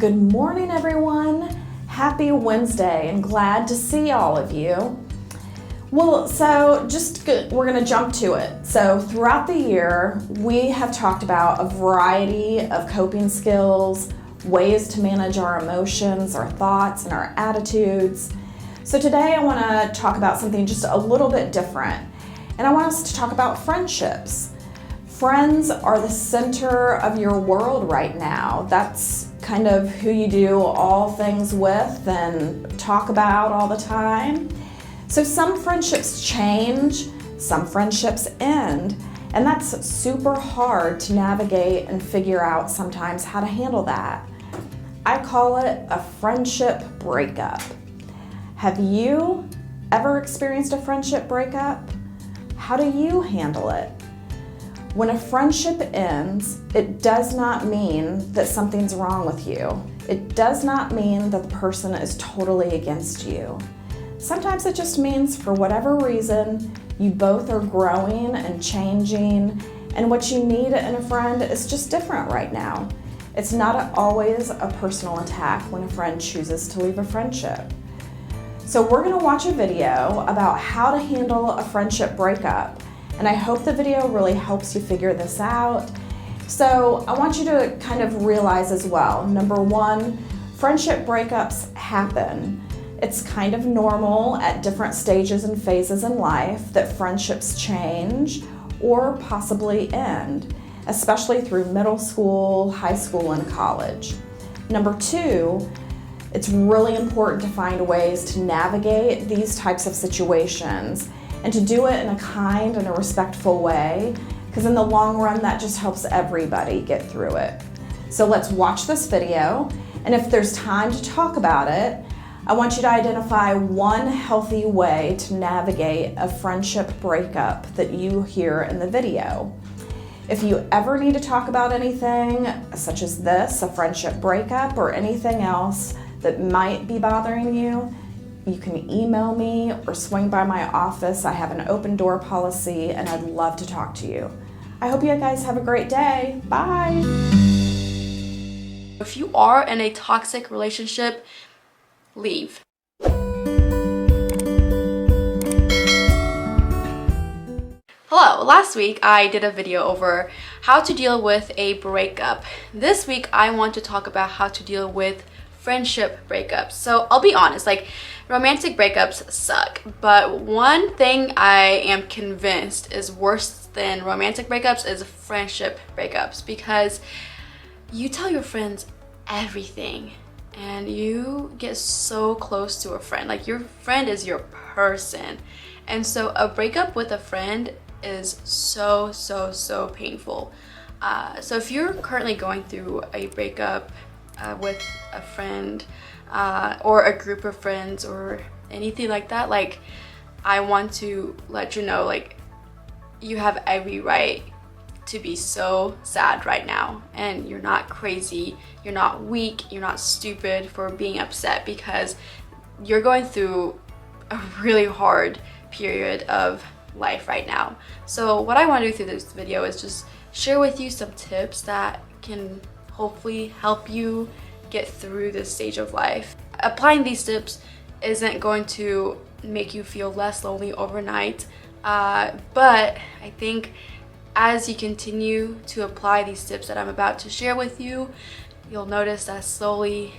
Good morning, everyone. Happy Wednesday and glad to see all of you. Well, we're going to jump to it. So throughout the year, we have talked about a variety of coping skills, ways to manage our emotions, our thoughts, and our attitudes. So today I want to talk about something just a little bit different. And I want us to talk about friendships. Friends are the center of your world right now. That's kind of who you do all things with and talk about all the time. So some friendships change, some friendships end, and that's super hard to navigate and figure out sometimes how to handle that. I call it a friendship breakup. Have you ever experienced a friendship breakup? How do you handle it? When a friendship ends, it does not mean that something's wrong with you. It does not mean that the person is totally against you. Sometimes it just means for whatever reason, you both are growing and changing, and what you need in a friend is just different right now. It's not always a personal attack when a friend chooses to leave a friendship. So we're going to watch a video about how to handle a friendship breakup. And I hope the video really helps you figure this out. So I want you to kind of realize as well, number one, friendship breakups happen. It's kind of normal at different stages and phases in life that friendships change or possibly end, especially through middle school, high school, and college. Number two, it's really important to find ways to navigate these types of situations and to do it in a kind and a respectful way, because in the long run, that just helps everybody get through it. So let's watch this video, and if there's time to talk about it, I want you to identify one healthy way to navigate a friendship breakup that you hear in the video. If you ever need to talk about anything, such as this, a friendship breakup, or anything else that might be bothering you, you can email me or swing by my office. I have an open door policy and I'd love to talk to you. I hope you guys have a great day. Bye. If you are in a toxic relationship, leave. Hello, last week I did a video over how to deal with a breakup. This week I want to talk about how to deal with friendship breakups. So I'll be honest, romantic breakups suck, but one thing I am convinced is worse than romantic breakups is friendship breakups, because you tell your friends everything and you get so close to a friend. Like, your friend is your person, and so a breakup with a friend is so painful. So if you're currently going through a breakup with a friend or a group of friends or anything like that, I want to let you know, you have every right to be so sad right now, and you're not crazy, you're not weak, you're not stupid for being upset, because you're going through a really hard period of life right now. So what I want to do through this video is just share with you some tips that can hopefully help you get through this stage of life. Applying these tips isn't going to make you feel less lonely overnight, but I think as you continue to apply these tips that I'm about to share with you, you'll notice that slowly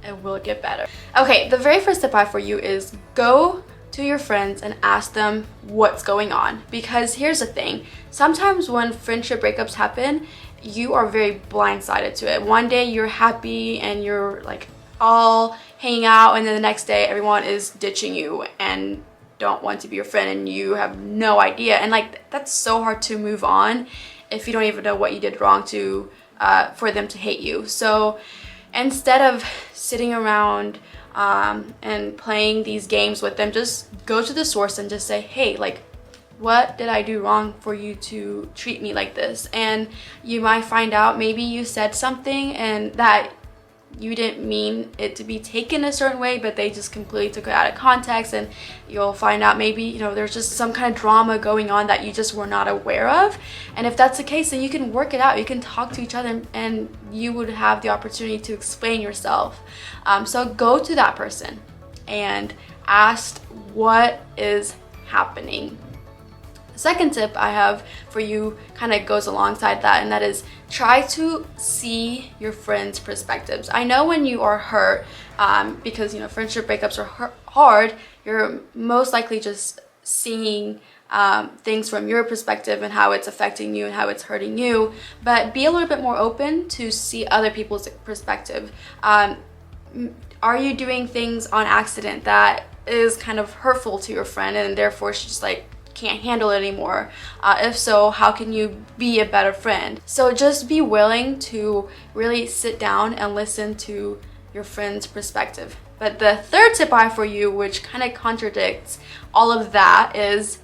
it will get better. Okay, the very first tip I have for you is go to your friends and ask them what's going on, because here's the thing, sometimes when friendship breakups happen, you are very blindsided to it. One day you're happy and you're all hanging out, and then the next day everyone is ditching you and don't want to be your friend, and you have no idea, and that's so hard to move on if you don't even know what you did wrong to for them to hate you. So instead of sitting around and playing these games with them, just go to the source and just say, hey, what did I do wrong for you to treat me like this? And you might find out maybe you said something and that you didn't mean it to be taken a certain way, but they just completely took it out of context, and you'll find out maybe, you know, there's just some kind of drama going on that you just were not aware of. And if that's the case, then you can work it out. You can talk to each other, and you would have the opportunity to explain yourself. So go to that person and ask what is happening. The second tip I have for you kind of goes alongside that, and that is try to see your friends' perspectives. I know when you are hurt, because, you know, friendship breakups are hard, you're most likely just seeing things from your perspective and how it's affecting you and how it's hurting you, but be a little bit more open to see other people's perspective. Are you doing things on accident that is kind of hurtful to your friend, and therefore she just like can't handle it anymore? If so, how can you be a better friend? So just be willing to really sit down and listen to your friend's perspective. But the third tip I have for you, which kind of contradicts all of that, is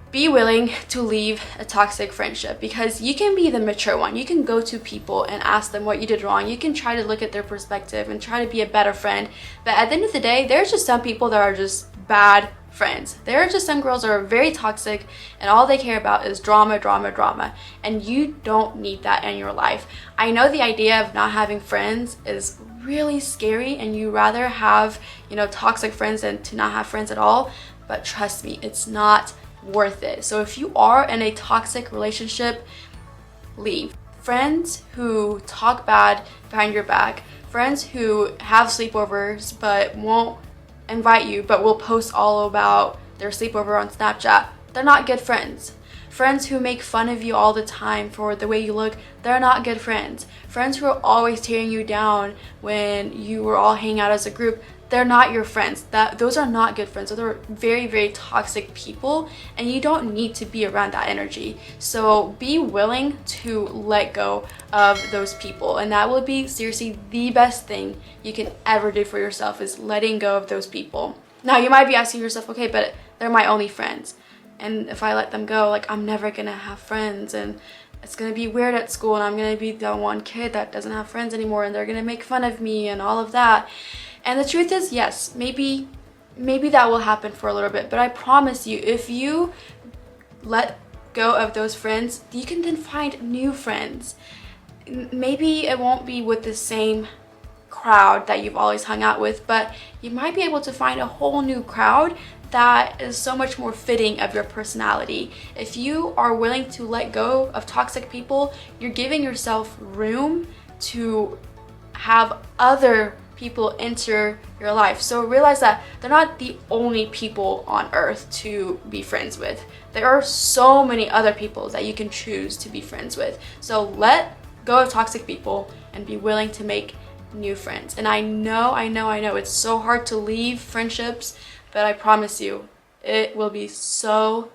be willing to leave a toxic friendship, because you can be the mature one. You can go to people and ask them what you did wrong. You can try to look at their perspective and try to be a better friend. But at the end of the day, there's just some people that are just bad friends. There are just some girls that are very toxic, and all they care about is drama, drama, drama. And you don't need that in your life. I know the idea of not having friends is really scary, and you rather have, you know, toxic friends than to not have friends at all. But trust me, it's not worth it. So if you are in a toxic relationship, leave. Friends who talk bad behind your back, friends who have sleepovers but won't invite you but will post all about their sleepover on Snapchat, they're not good friends. Friends who make fun of you all the time for the way you look, they're not good friends. Friends who are always tearing you down when you were all hanging out as a group, they're not your friends. Those are not good friends. Those are very, very toxic people, and you don't need to be around that energy. So be willing to let go of those people, and that will be seriously the best thing you can ever do for yourself, is letting go of those people. Now you might be asking yourself, okay, but they're my only friends, and if I let them go, like, I'm never gonna have friends, and it's gonna be weird at school, and I'm gonna be the one kid that doesn't have friends anymore, and they're gonna make fun of me and all of that. And the truth is, yes, maybe that will happen for a little bit, but I promise you, if you let go of those friends, you can then find new friends. Maybe it won't be with the same crowd that you've always hung out with, but you might be able to find a whole new crowd that is so much more fitting of your personality. If you are willing to let go of toxic people, you're giving yourself room to have other people enter your life. So realize that they're not the only people on earth to be friends with. There are so many other people that you can choose to be friends with. So let go of toxic people and be willing to make new friends. And I know it's so hard to leave friendships, but I promise you it will be so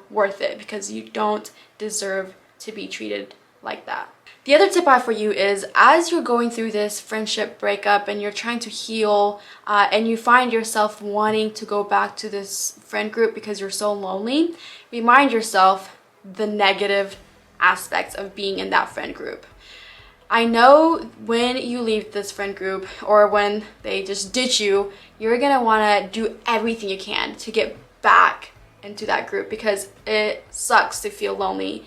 worth it, because you don't deserve to be treated like that. The other tip I have for you is, as you're going through this friendship breakup and you're trying to heal, and you find yourself wanting to go back to this friend group because you're so lonely, remind yourself the negative aspects of being in that friend group. I know when you leave this friend group, or when they just ditch you, you're gonna wanna do everything you can to get back into that group, because it sucks to feel lonely.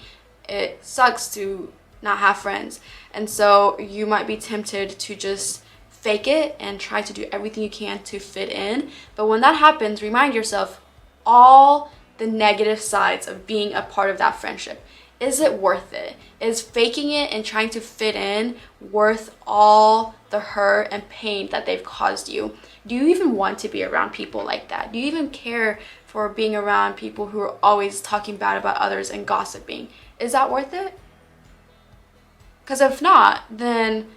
It sucks to not have friends, and so you might be tempted to just fake it and try to do everything you can to fit in. But when that happens, remind yourself all the negative sides of being a part of that friendship. Is it worth it? Is faking it and trying to fit in worth all the hurt and pain that they've caused you? Do you even want to be around people like that? Do you even care for being around people who are always talking bad about others and gossiping? Is that worth it? Because if not, then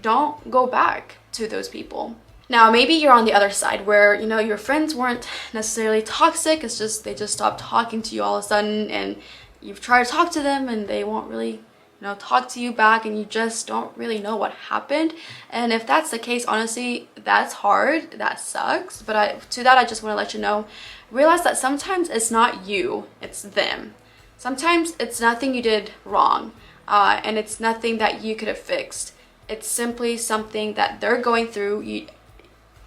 don't go back to those people. Now, maybe you're on the other side where, you know, your friends weren't necessarily toxic. It's just they just stopped talking to you all of a sudden, and you've tried to talk to them and they won't really, you know, talk to you back, and you just don't really know what happened. And if that's the case, honestly, that's hard. That sucks. But I just want to let you know, realize that sometimes it's not you, it's them. Sometimes it's nothing you did wrong. And it's nothing that you could have fixed. It's simply something that they're going through.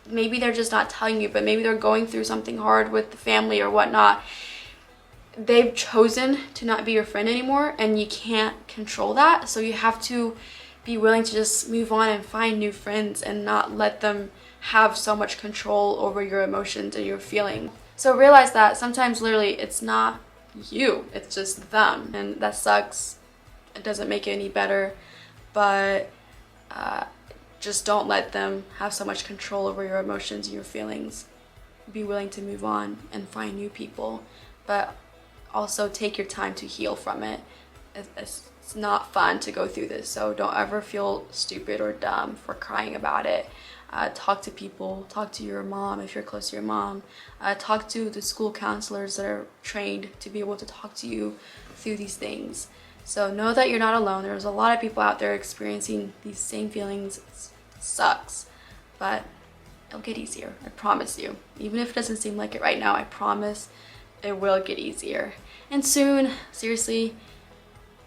Maybe they're just not telling you, but maybe they're going through something hard with the family or whatnot. They've chosen to not be your friend anymore, and you can't control that. So you have to be willing to just move on and find new friends and not let them have so much control over your emotions and your feelings. So realize that sometimes literally it's not you, it's just them, and that sucks. It doesn't make it any better, but just don't let them have so much control over your emotions and your feelings. Be willing to move on and find new people, but also take your time to heal from it. It's not fun to go through this, so don't ever feel stupid or dumb for crying about it. Talk to people, talk to your mom if you're close to your mom. Talk to the school counselors that are trained to be able to talk to you through these things. So know that you're not alone. There's a lot of people out there experiencing these same feelings. It sucks, but it'll get easier. I promise you. Even if it doesn't seem like it right now, I promise it will get easier. And soon, seriously,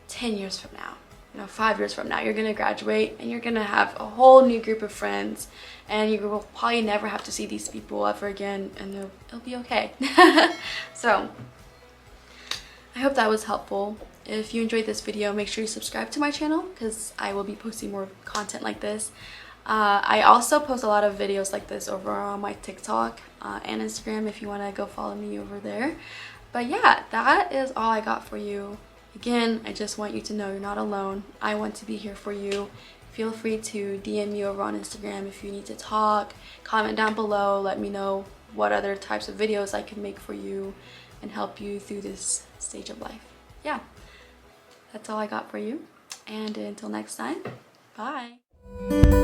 10 years from now, 5 years from now, you're gonna graduate and you're gonna have a whole new group of friends, and you will probably never have to see these people ever again, and it'll be okay. So I hope that was helpful. If you enjoyed this video, make sure you subscribe to my channel because I will be posting more content like this. I also post a lot of videos like this over on my TikTok and Instagram if you want to go follow me over there. But yeah, that is all I got for you. Again, I just want you to know you're not alone. I want to be here for you. Feel free to DM me over on Instagram if you need to talk. Comment down below. Let me know what other types of videos I can make for you and help you through this stage of life. Yeah, that's all I got for you. And until next time, bye.